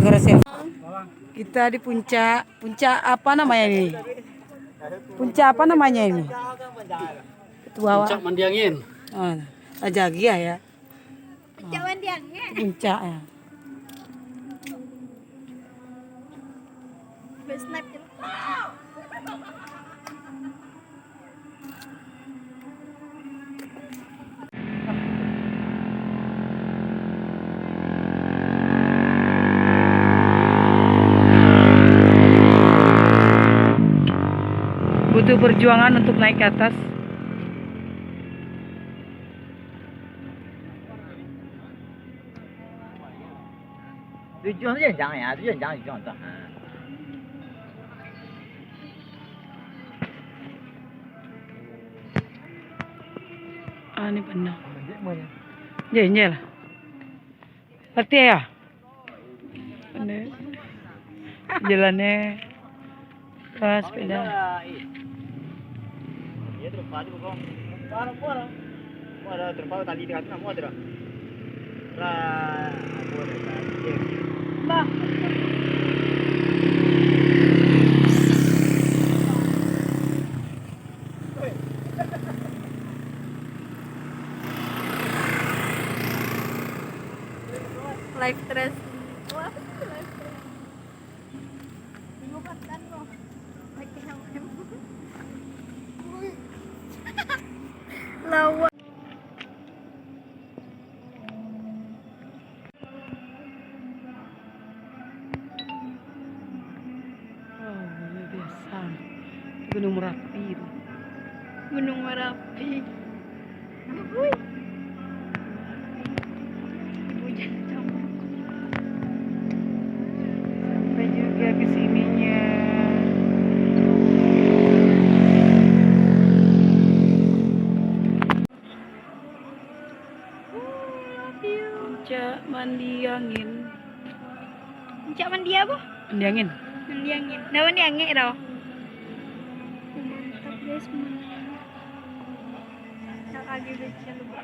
Gracias. Kita di puncak apa namanya ini? Puncak apa namanya ini? Puncak Mandiangin. Ajagia ya. Puncak Mandiangin. Puncak ya. Snap gitu. Butuh perjuangan untuk naik ke atas. Tujuan jangan ya, tujuan jangan. Ini benar. Iya lah. Berarti ya? Benar. Jalannya sepeda. Ya terus padu kok. Parah. Mau ada terpaut tali di atas mau ada. Lah, aku ada tadi. Bah. Live stress. Wah, apa sih live stress? Bingung kan kok. Lagi helm. Lawa. Oh, luar biasa. Gunung Merapi itu. Gunung Merapi. Wih. Hujan campur. Sampai juga ke sininya. Puncak Mandiangin. Puncak mandi apa? Mandiangin. Mandiangin. Nah, mandiangin tau. Mantap guys, Nak lagi udah lupa.